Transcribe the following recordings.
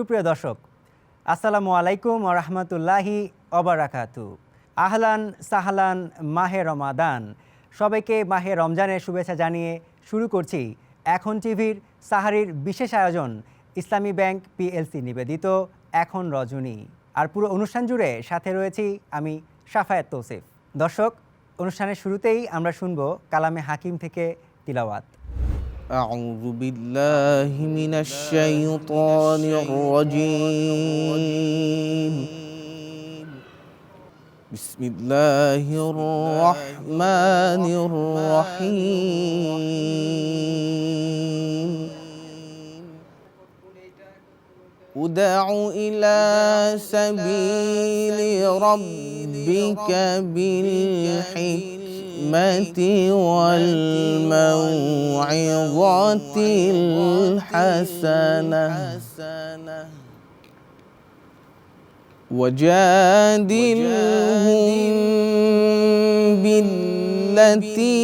সুপ্রিয় দর্শক, আসসালামু আলাইকুম ওয়া রাহমাতুল্লাহি ওয়া বারাকাতু। আহলান সাহলান মাহে রমাদান। সবাইকে মাহে রমজানের শুভেচ্ছা জানিয়ে শুরু করছি এখন টিভির সাহারির বিশেষ আয়োজন ইসলামী ব্যাংক পিএলসি নিবেদিত এখন রজনী। আর পুরো অনুষ্ঠান জুড়ে সাথে রয়েছি আমি শাফায়েত তৌসিফ। দর্শক, অনুষ্ঠানের শুরুতেই আমরা শুনব কালামে হাকিম থেকে তিলাওয়াত। أعوذ بالله من الشيطان الرجيم بسم الله الرحمن الرحيم ادع إلى سبيل ربك بالحكمة والموعظة الحسنة وجادلهم بالتي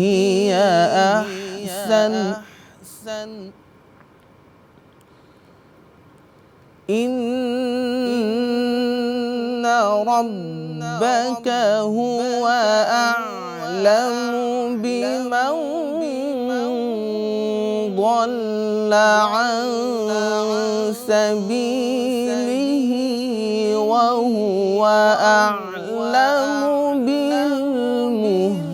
هي أحسن إن ربك هو أعلم بمن ضل عن سبيله وهو أعلم بالمهتدين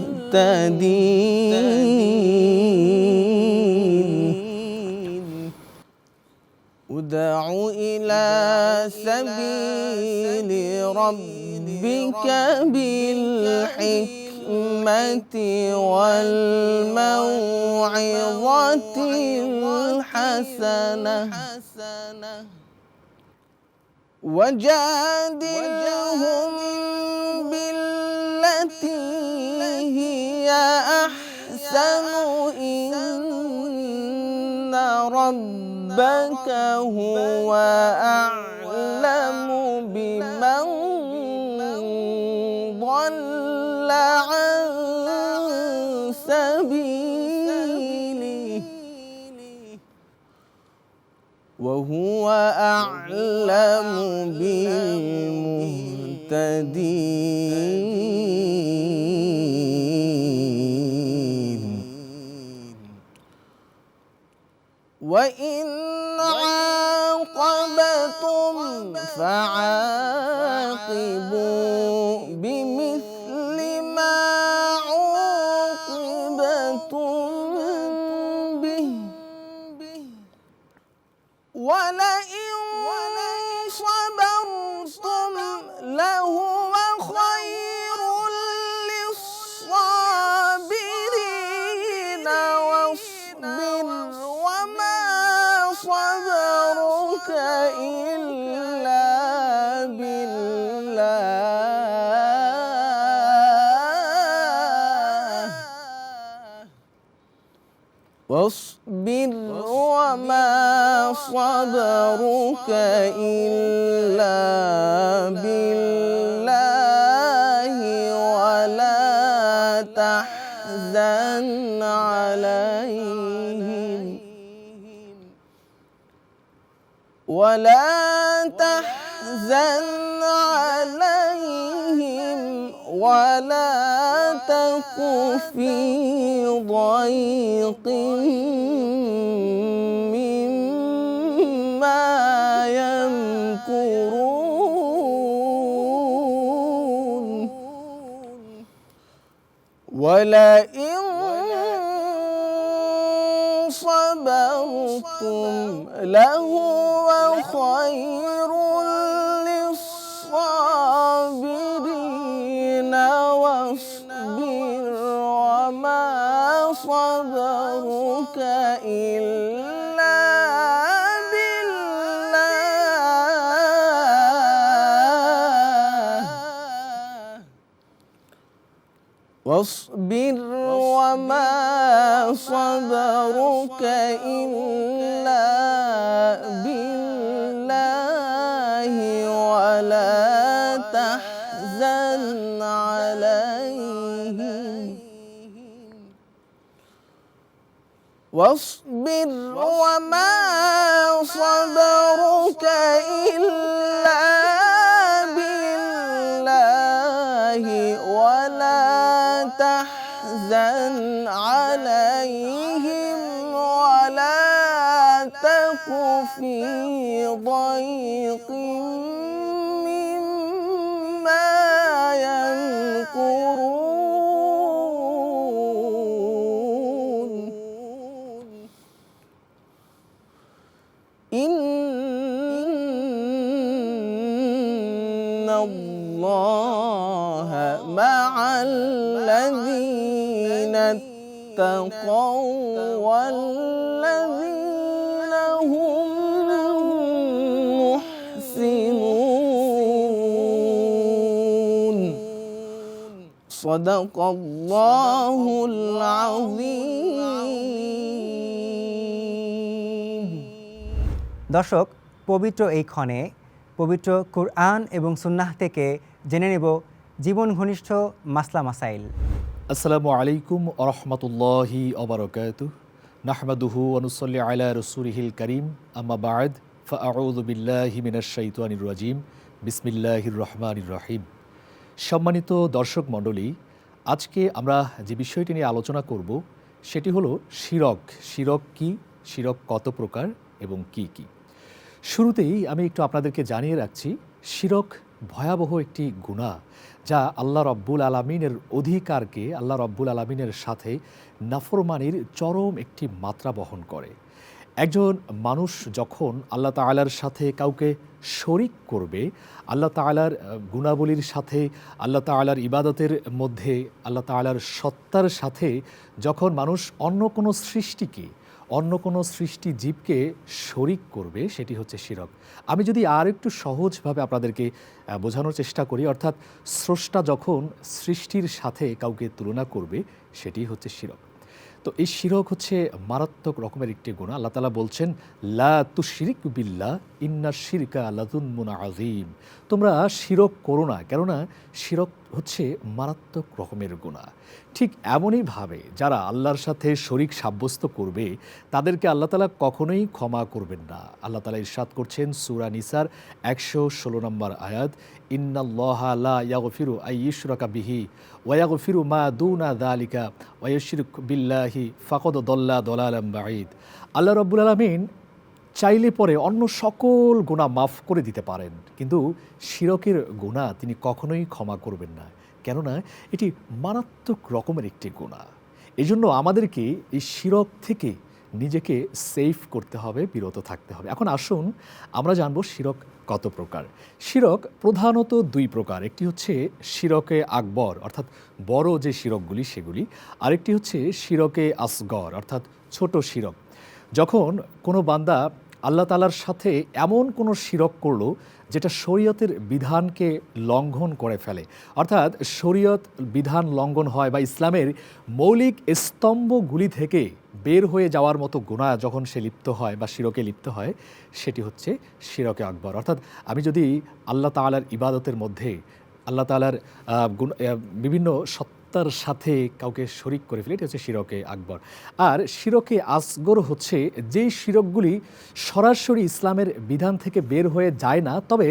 ادع إلى سبيل ربك بالحكمة والموعظة الحسنة وجادلهم بالتي هي أحسن إن ربك هو أعلم بمن ضل عن سبيله وهو أعلم بالمهتدين وإن عاقبتم فعاقبوا بمثل ما عوقبتم به ولئن صبرتم لهو خير للصابرين واصبر وما صبرك إلا بالله واصبر وما صبرك إلا بالله ولا تحزن عليهم ولا تك في ضيق مما يمكرون ولئن صبرتم لهو خير للصابرين واصبر وما صبرك إلا بالله واصبر وما صبرك إلا بالله ولا تحزن عليهم واصبر وما صبرك إلا بالله ولا تحزن عليهم ولا تك في ضيق مما يمكرون إن الله مع الذين اتقوا والذين هم محسنون صدق الله العظيم দর্শক, পবিত্র এই ক্ষণে পবিত্র কুরআন এবং সুন্নাহ থেকে জেনে নেব জীবন ঘনিষ্ঠ মাসলা মাসাইল। আসসালামু আলাইকুম আরহামতুল্লাহি ওবারাকাতুহু নাহমাদুহু ওয়া নুসাল্লি আলা রাসূলিহিল কারীম আম্মা বা'দ ফাআউযু বিল্লাহি মিনাশ শাইতানির রাজীম বিসমিল্লাহির রহমানির রহিম। সম্মানিত দর্শক মণ্ডলী, আজকে আমরা যে বিষয়টি নিয়ে আলোচনা করব সেটি হলো শিরক। শিরক কি, শিরক কত প্রকার এবং কি কি। শুরুতেই আমি একটু আপনাদেরকে জানিয়ে রাখছি, শিরক ভয়াবহ একটি গুনাহ যা আল্লাহ রব্বুল আলামিনের অধিকারকে, আল্লাহ রব্বুল আলামিনের সাথে নাফরমানির চরম একটি মাত্রা বহন করে। একজন মানুষ যখন আল্লাহ তাআলার সাথে কাউকে শরিক করবে, আল্লাহ তাআলার গুণাবলীর সাথে, আল্লাহ তাআলার ইবাদতের মধ্যে, আল্লাহ তাআলার সত্তার সাথে যখন মানুষ অন্য কোনো সৃষ্টিকে, অন্য কোনো সৃষ্টি জীবকে শরিক করবে, সেটি হচ্ছে শিরক। আমি যদি আর একটু সহজভাবে আপনাদেরকে বোঝানোর চেষ্টা করি, অর্থাৎ স্রষ্টা যখন সৃষ্টির সাথে কাউকে তুলনা করবে, সেটি হচ্ছে শিরক। তো এই শিরক হচ্ছে মারাত্মক রকমের একটি গুনাহ। আল্লাহ তাআলা বলছেন, লা তুশরিক বিল্লাহ ইন্না শিরকা লাযুলমুন আযীম। তোমরা শিরক করো না, কেননা শিরক হচ্ছে মারাত্মক রকমের গুনাহ। ঠিক এমনইভাবে যারা আল্লাহর সাথে শরিক সাব্যস্ত করবে তাদেরকে আল্লাহ তাআলা কখনোই ক্ষমা করবেন না। আল্লাহ তাআলা ইরশাদ করছেন সূরা নিসার 116 নম্বর আয়াত, ইন্নাল্লাহা লা ইয়াগফিরু আইয়ুশরাকা বিহি ওয়া ইয়াগফিরু মা দুনা যালিকা ওয়া ইউশরিক বিল্লাহি ফাকাদ দাল্লা দালালাম বাঈদ। আল্লাহ রাব্বুল আলামিন চাইলে পরে অন্য সকল গুনাহ মাফ করে দিতে পারেন, কিন্তু শিরকের গুনাহ তিনি কখনোই ক্ষমা করবেন না, কেননা এটি মারাত্মক রকমের একটি গুনাহ। এই জন্য আমাদেরকে এই শিরক থেকে নিজেকে সেফ করতে হবে, বিরত থাকতে হবে। এখন আসুন আমরা জানব শিরক কত প্রকার। শিরক প্রধানত দুই প্রকার। একটি হচ্ছে শিরকে আকবর, অর্থাৎ বড় যে শিরকগুলি সেগুলি। আরেকটি হচ্ছে শিরকে আসগর, অর্থাৎ ছোট শিরক। যখন কোনো বান্দা আল্লাহ তাআলার সাথে এমন কোনো শিরক করলো যেটা শরীয়তের বিধানকে লঙ্ঘন করে ফেলে, অর্থাৎ শরীয়ত বিধান লঙ্ঘন হয় বা ইসলামের মৌলিক স্তম্ভগুলি থেকে বের হয়ে যাওয়ার মতো গুনাহ যখন সে লিপ্ত হয় বা শিরকে লিপ্ত হয়, সেটি হচ্ছে শিরকে আকবর। অর্থাৎ আমি যদি আল্লাহ তাআলার ইবাদতের মধ্যে আল্লাহ তাআলার বিভিন্ন সত্তার সাথে কাউকে শরিক করে ফেলে, এটি হচ্ছে শিরকে আকবর। আর শিরকে আসগর হচ্ছে যেই শিরকগুলি সরাসরি ইসলামের বিধান থেকে বের হয়ে যায় না, তবে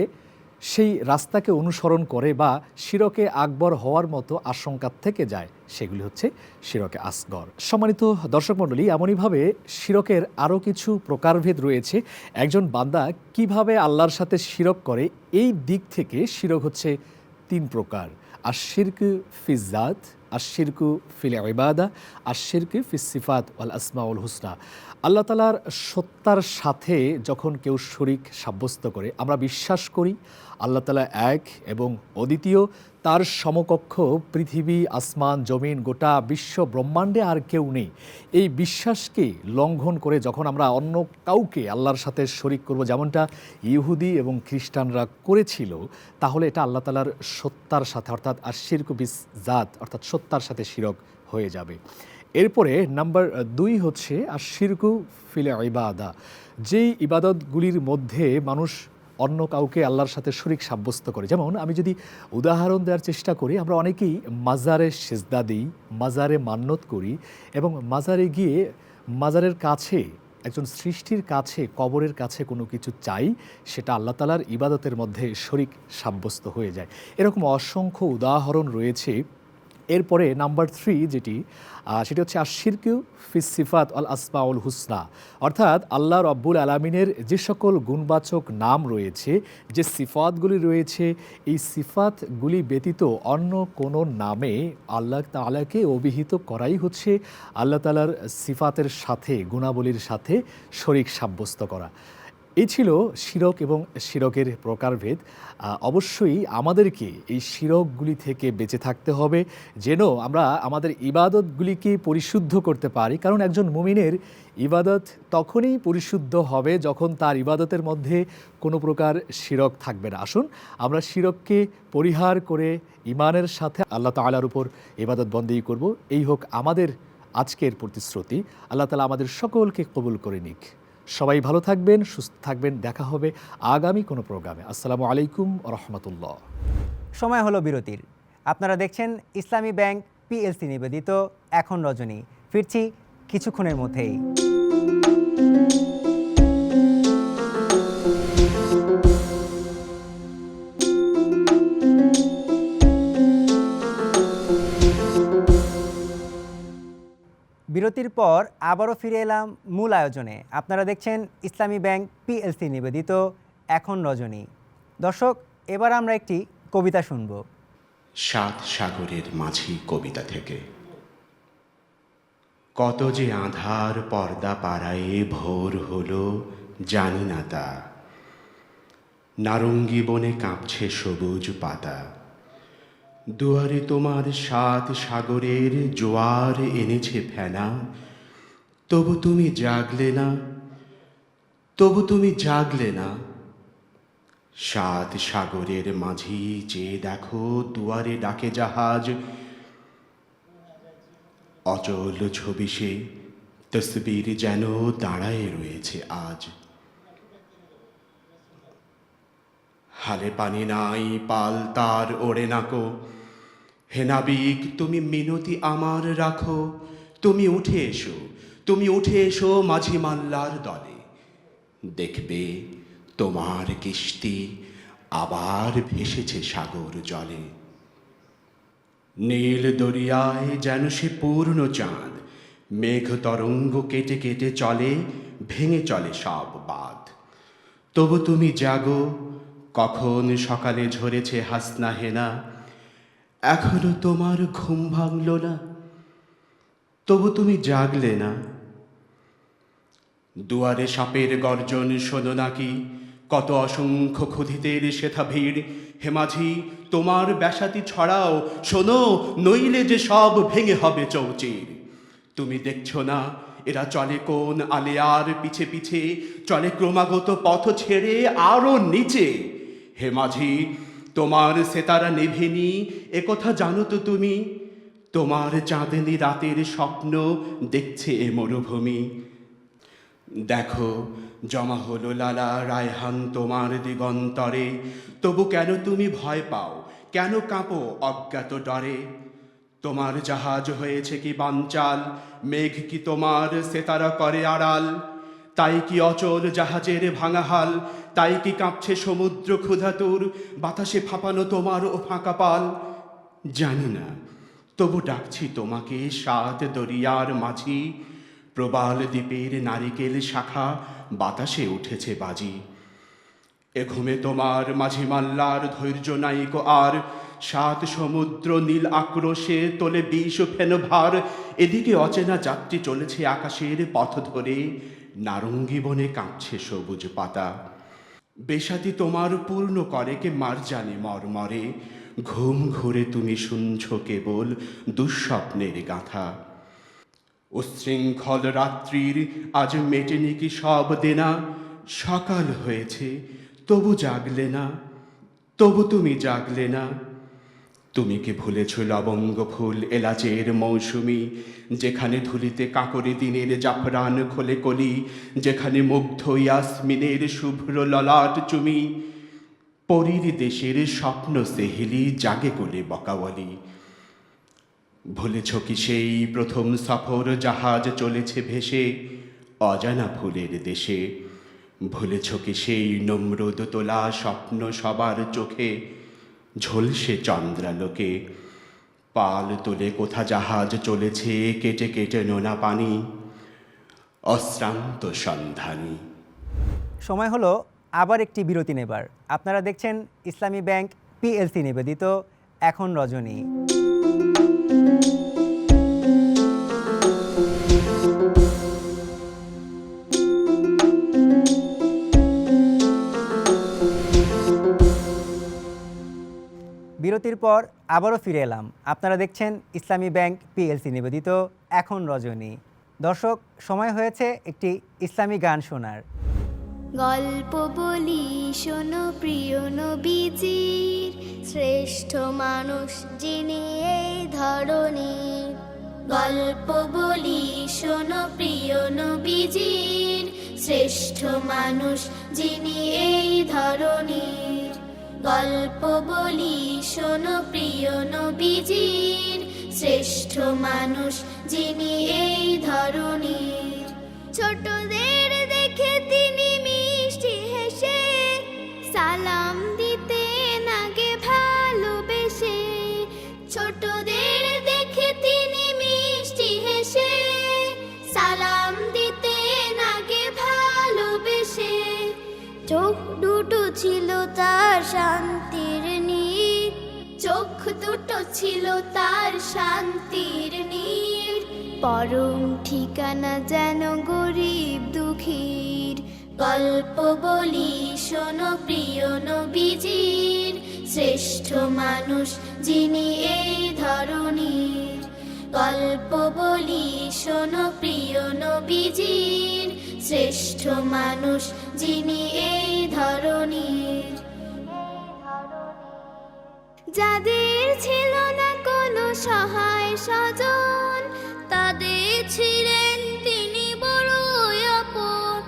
সেই রাস্তাকে অনুসরণ করে বা শিরকে আকবর হওয়ার মতো আশঙ্কা থেকে যায়, সেগুলি হচ্ছে শিরকে আসগর। সম্মানিত দর্শক মণ্ডলী, এমনইভাবে শিরকের আরও কিছু প্রকারভেদ রয়েছে। একজন বান্দা কিভাবে আল্লাহর সাথে শিরক করে, এই দিক থেকে শিরক হচ্ছে তিন প্রকার। আশ-শিরকু ফিজ যাত, আশ-শিরকু ফিল ইবাদা, আশ-শিরকু ফিস সিফাত ওয়াল আসমাউল হুসনা। আল্লাহ তাআলার সত্তার সাথে যখন কেউ শরিক সাব্যস্ত করে, আমরা বিশ্বাস করি আল্লাহ তাআলা এক এবং অদ্বিতীয়, তার সমকক্ষ পৃথিবী, আসমান, জমিন, গোটা বিশ্ব ব্রহ্মাণ্ডে আর কেউ নেই। এই বিশ্বাসকে লঙ্ঘন করে যখন আমরা অন্য কাউকে আল্লাহর সাথে শরিক করব, যেমনটা ইহুদি এবং খ্রিস্টানরা করেছিল, তাহলে এটা আল্লাহ তাআলার সত্তার সাথে, অর্থাৎ আশ-শিরকু বিজ যাত, অর্থাৎ সত্তার সাথে শিরক হয়ে যাবে। এরপরে নাম্বার 2 হচ্ছে আশ-শিরকু ফিল ইবাদা, যেই ইবাদতগুলির মধ্যে মানুষ অন্য কাউকে আল্লাহর সাথে শরিক সাব্যস্ত করে। যেমন আমি যদি উদাহরণ দেওয়ার চেষ্টা করি, আমরা অনেকেই মাজারে সিজদা দিই, মাজারে মান্নত করি এবং মাজারে গিয়ে মাজারের কাছে, একজন সৃষ্টির কাছে, কবরের কাছে কোনো কিছু চাই, সেটা আল্লাহ তাআলার ইবাদতের মধ্যে শরিক সাব্যস্ত হয়ে যায়। এরকম অসংখ্য উদাহরণ রয়েছে। এরপরে নাম্বার 3 যেটি, সেটি হচ্ছে আশিরকু ফিস সিফাত আল আসমাউল হুসনা, অর্থাৎ আল্লাহ রব্বুল আলামিনের যে সকল গুণবাচক নাম রয়েছে, যে সিফাতগুলি রয়েছে, এই সিফাতগুলি ব্যতীত অন্য কোনো নামে আল্লাহ তাআলাকে অভিহিত করাই হচ্ছে আল্লাহ তাআলার সিফাতের সাথে, গুণাবলীর সাথে শরিক সাব্যস্ত করা। এই ছিল শিরক এবং শিরকের প্রকারভেদ। অবশ্যই আমাদেরকে এই শিরকগুলি থেকে বেঁচে থাকতে হবে, যেন আমরা আমাদের ইবাদতগুলিকে পরিশুদ্ধ করতে পারি। কারণ একজন মুমিনের ইবাদত তখনই পরিশুদ্ধ হবে যখন তার ইবাদতের মধ্যে কোনো প্রকার শিরক থাকবে না। আসুন আমরা শিরককে পরিহার করে ঈমানের সাথে আল্লাহ তাআলার উপর ইবাদত বন্দেগী করব। এই হোক আমাদের আজকের প্রতিশ্রুতি। আল্লাহ তাআলা আমাদের সকলকে কবুল করে নিক। সবাই ভালো থাকবেন, সুস্থ থাকবেন। দেখা হবে আগামী কোনো প্রোগ্রামে। আসসালামু আলাইকুম ওয়া রাহমাতুল্লাহ। সময় হলো বিরতির। আপনারা দেখছেন ইসলামী ব্যাংক পিএলসি নিবেদিত এখন রজনী। ফিরছি কিছুক্ষণের মধ্যেই। বিরতির পর আবারও ফিরে এলাম মূল আয়োজনে। আপনারা দেখছেন ইসলামী ব্যাংক পিএলসি নিবেদিত এখন রজনী। দর্শক, এবার আমরা একটি কবিতা শুনব। সাত সাগরের মাঝি কবিতা থেকে। কত যে আঁধার পর্দা পাড়ায়ে ভোর হলো জানি না তা, নারঙ্গী বনে কাঁপছে সবুজ পাতা। দুয়ারে তোমার সাত সাগরের জোয়ার এনেছে ফেনা, তবু তুমি জাগলে না, তবু তুমি জাগলে না। সাত সাগরের মাঝি যে দেখো দুয়ারে ডাকে জাহাজ, অচল ছবি সে তসবির যেন দাঁড়ায় রয়েছে আজ। হালে পানি নাই পাল তার ওড়ে নাকো, হে নাবিক তুমি মিনতি আমার রাখো। তুমি উঠে এসো, তুমি উঠে এসো মাঝি মাল্লার দলে, দেখবে তোমার কিস্তি আবার ভেসেছে সাগর জলে। নীল দরিয়ায় যেন সে পূর্ণ চাঁদ, মেঘ তরঙ্গ কেটে কেটে চলে, ভেঙে চলে সব বাঁধ। তবু তুমি জাগো, কখন সকালে ঝরেছে হাসনা হেনা, এখনো তোমার ঘুম ভাঙল না, তবু তুমি জাগলে না। দুয়ারে সাপের গর্জন শোনো নাকি, কত অসংখ্য ক্ষুধিতের সেথা ভিড়। হে মাঝি তোমার ব্যাসাতি ছড়াও, শোনো নইলে যে সব ভেঙে হবে চৌচির। তুমি দেখছো না এরা চলে কোন আলেয়ার পিছে পিছে, চলে ক্রমাগত পথ ছেড়ে আরো নিচে। হে মাঝি তোমার সেতারা নেভেনি, একথা জানো তো তুমি? তোমার চাঁদনি রাতের স্বপ্ন দেখছে এ মরুভূমি। দেখো জমা হলো লালা রায়হান তোমার দিগন্তরে, তবু কেন তুমি ভয় পাও, কেন কাঁপো অজ্ঞাত ডরে? তোমার জাহাজ হয়েছে কি বানচাল, মেঘ কি তোমার সেতারা করে আড়াল? তাই কি অচল জাহাজের ভাঙা হাল, তাই কি কাঁপছে সমুদ্র ক্ষুধাতুর, বাতাসে ফাঁপানো তোমার ও ফাঁকা পাল? জানি না, তবু ডাকছি তোমাকে সাত দরিয়ার মাঝি। প্রবাল দ্বীপের নারিকেল শাখা বাতাসে উঠেছে বাজি। এ ঘুমে তোমার মাঝি মাল্লার ধৈর্য নাইকো আর, সাত সমুদ্র নীল আক্রোশে তোলে বিষ ফেন ভার। এদিকে অচেনা যাত্রী চলেছে আকাশের পথ ধরে, নারঙ্গী বনে কাঁপছে সবুজ পাতা। বেশাতি তোমার পূর্ণ করে কে মারজানি মরমরে, ঘুম ঘুরে তুমি শুনছ কেবল দুঃস্বপ্নের গাথা। উচ্ছৃঙ্খল রাত্রির আজ মেটেনি কি সব দেনা, সকাল হয়েছে তবু জাগলে না, তবু তুমি জাগলে না। তুমি কি ভুলেছ লবঙ্গ ফুল এলাচের মৌসুমি, যেখানে ধুলিতে কাকরে দিনের জাফরান খোলে কলি, যেখানে মুগ্ধ ইয়াসমিনের শুভ্র ললাট চুমি। পরীর দেশের স্বপ্ন সেহেলি জাগে কোলে বকাওয়ালি। ভুলেছ কি সেই প্রথম সফর জাহাজ চলেছে ভেসে অজানা ফুলের দেশে? ভুলেছ কি সেই নমরুদ তোলা স্বপ্ন সবার চোখে ঝলসে চন্দ্রালোকে? পাল তুলে কোথা জাহাজ চলেছে কেটে কেটে নোনা পানি, অশ্রান্ত সন্ধানী। সময় হলো আবার একটি বিরতি নেবার। আপনারা দেখছেন ইসলামী ব্যাংক পিএলসি নিবেদিত এখন রজনী। বিরতির পর আবারও ফিরে এলাম। আপনারা দেখছেন ইসলামী ব্যাংক পিএলসি নিবেদিত এখন রজনী। দর্শক, সময় হয়েছে একটি ইসলামী গান শোনার। গল্প বলি শোনো প্রিয় নবীজির, শ্রেষ্ঠ মানুষ যিনি এই ধরনীর। গল্প বলি শোনো প্রিয় নবীজির, শ্রেষ্ঠ মানুষ যিনি এই ধরনীর। গল্প বলি শোনো প্রিয় নবীজির, শ্রেষ্ঠ মানুষ যিনি এই ধরনীর। ছোটদের দেখে তিনি মিষ্টি হেসে সালাম দিতেন আগে ভালোবেসে। ছোটদের দেখে তিনি মিষ্টি হেসে সালাম দিতেন আগে ভালোবেসে। চোখ দুটো ছিল তার শান্তির নীর, চোখ দুটো ছিল তার শান্তির নীর। পরম ঠিকানা যেন গরিব দুঃখীর। গল্প বলি শোনো প্রিয় নবীজির, শ্রেষ্ঠ মানুষ যিনি এই ধরনীর। গল্প বলি শোনো প্রিয় নবীজির, শ্রেষ্ঠ মানুষ যিনি এই ধরনীর। যাদের ছিল না কোনো সহায় স্বজন, তাদের ছিলেন তিনি বড়ই আপন।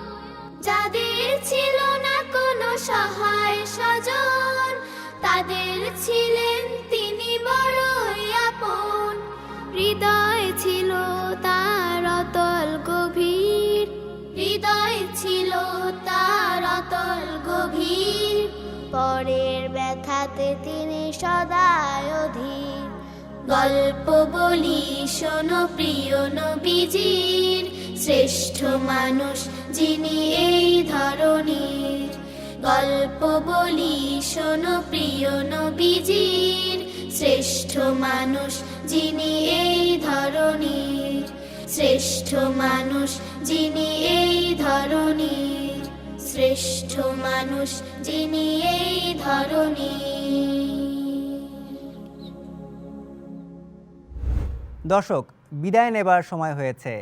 যাদের ছিল না কোনো সহায় স্বজন, তাদের ছিলেন তিনি বড়ই আপন। হৃদয় ছিল তার অতল গভীর, হৃদয় ছিল তার অতল গভীর। পরের ব্যথাতে তিনি সদাই অধীর। গল্প বলি শোনো প্রিয় নবীজির, শ্রেষ্ঠ মানুষ যিনি এই ধরনীর। গল্প বলি শোনো প্রিয় নবীজির, শ্রেষ্ঠ মানুষ যিনি এই ধরনীর। শ্রেষ্ঠ মানুষ যিনি এই ধরনীর, শ্রেষ্ঠ মানুষ যিনি এই ধরনীর। দর্শক, বিদায় নেবার সময় হয়েছে।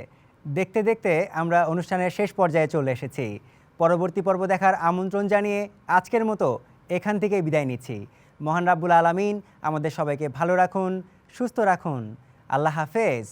দেখতে দেখতে আমরা অনুষ্ঠানের শেষ পর্যায়ে চলে এসেছি। পরবর্তী পর্ব দেখার আমন্ত্রণ জানিয়ে আজকের মতো এখান থেকে বিদায় নিচ্ছি। মহান রাব্বুল আলামিন আমাদের সবাইকে ভালো রাখুন, সুস্থ রাখুন। আল্লাহ হাফেজ।